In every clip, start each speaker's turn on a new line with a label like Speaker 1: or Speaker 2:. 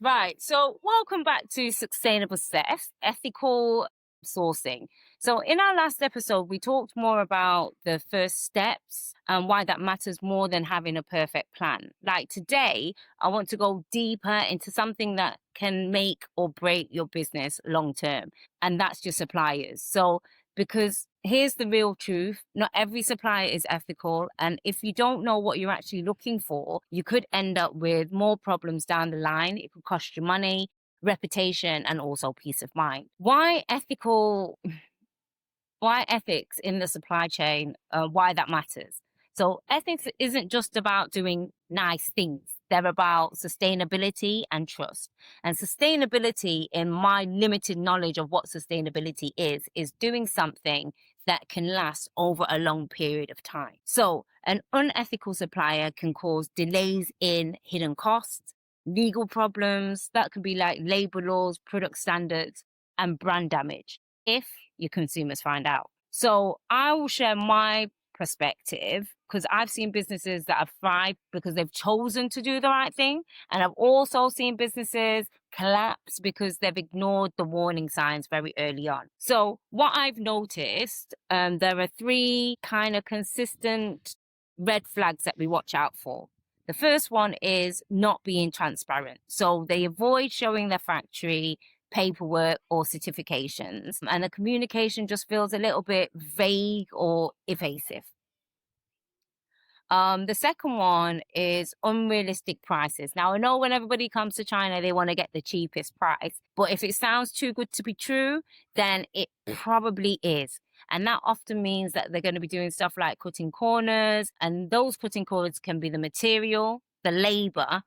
Speaker 1: Right. So, welcome back to Sustainable Success, Ethical Sourcing. So, in our last episode, we talked more about the first steps and why that matters more than having a perfect plan. Like today, I want to go deeper into something that can make or break your business long term, and that's your suppliers. So, because here's the real truth, not every supplier is ethical. And if you don't know what you're actually looking for, you could end up with more problems down the line. It could cost you money, reputation, and also peace of mind. Why ethics in the supply chain, why that matters. So ethics isn't just about doing nice things. They're about sustainability and trust. And sustainability, in my limited knowledge of what sustainability is doing something that can last over a long period of time. So an unethical supplier can cause delays in hidden costs, legal problems, that could be like labor laws, product standards, and brand damage if your consumers find out. So I will share my perspective because I've seen businesses that have thrived because they've chosen to do the right thing. And I've also seen businesses collapse because they've ignored the warning signs very early on. So what I've noticed, there are three kind of consistent red flags that we watch out for. The first one is not being transparent. So they avoid showing their factory, paperwork, or certifications, and the communication just feels a little bit vague or evasive. The second one is unrealistic prices. Now, I know when everybody comes to China, they want to get the cheapest price, but if it sounds too good to be true, then it probably is. And that often means that they're going to be doing stuff like cutting corners, and those cutting corners can be the material, the labor,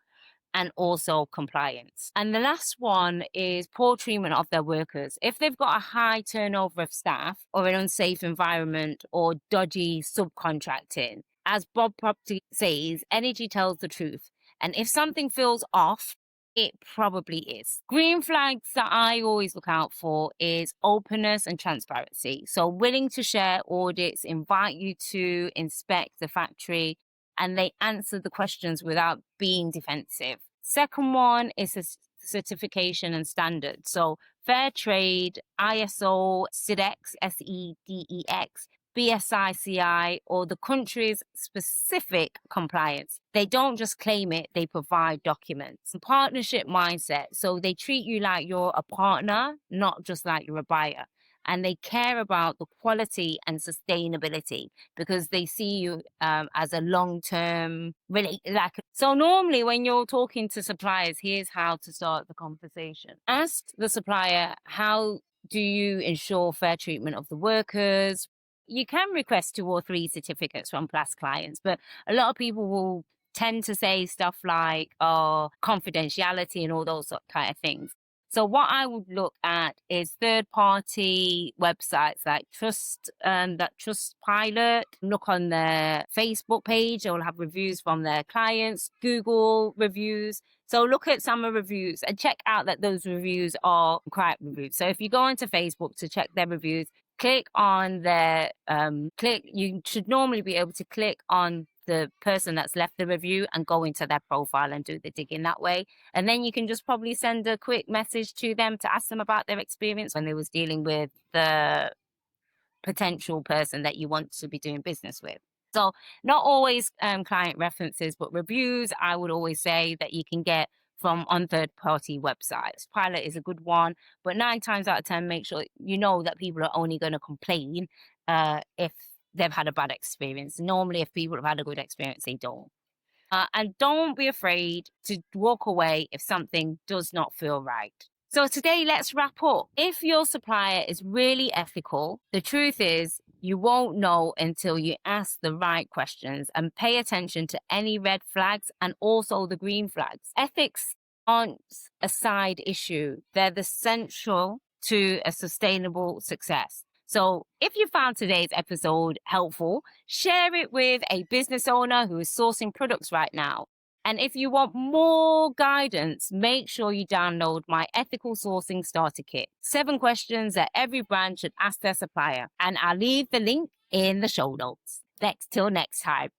Speaker 1: and also compliance. And the last one is poor treatment of their workers. If they've got a high turnover of staff or an unsafe environment or dodgy subcontracting, as Bob Property says, energy tells the truth. And if something feels off, it probably is. Green flags that I always look out for is openness and transparency. So willing to share audits, invite you to inspect the factory, and they answer the questions without being defensive. Second one is a certification and standards. So fair trade, ISO, SIDEX, SEDEX, BSICI, or the country's specific compliance. They don't just claim it, they provide documents. Partnership mindset. So they treat you like you're a partner, not just like you're a buyer. And they care about the quality and sustainability because they see you as a long-term really so normally when you're talking to suppliers, here's how to start the conversation. Ask the supplier, how do you ensure fair treatment of the workers? You can request 2 or 3 certificates from past clients, but a lot of people will tend to say stuff like confidentiality and all those kind of things. So what I would look at is third-party websites like Trustpilot. Look on their Facebook page; they will have reviews from their clients. Google reviews. So look at some of the reviews and check out that those reviews are correct reviews. So if you go into Facebook to check their reviews, click on their you should normally be able to click on the person that's left the review and go into their profile and do the digging that way. And then you can just probably send a quick message to them to ask them about their experience when they was dealing with the potential person that you want to be doing business with. So not always client references, but reviews, I would always say that you can get from on third-party websites. Pilot is a good one, but 9 times out of 10, make sure you know that people are only going to complain if they've had a bad experience. Normally, if people have had a good experience, they don't. And don't be afraid to walk away if something does not feel right. So today, let's wrap up. If your supplier is really ethical, the truth is you won't know until you ask the right questions and pay attention to any red flags and also the green flags. Ethics aren't a side issue. They're the central to a sustainable success. So if you found today's episode helpful, share it with a business owner who is sourcing products right now. And if you want more guidance, make sure you download my Ethical Sourcing Starter Kit. 7 questions that every brand should ask their supplier. And I'll leave the link in the show notes. Till next time.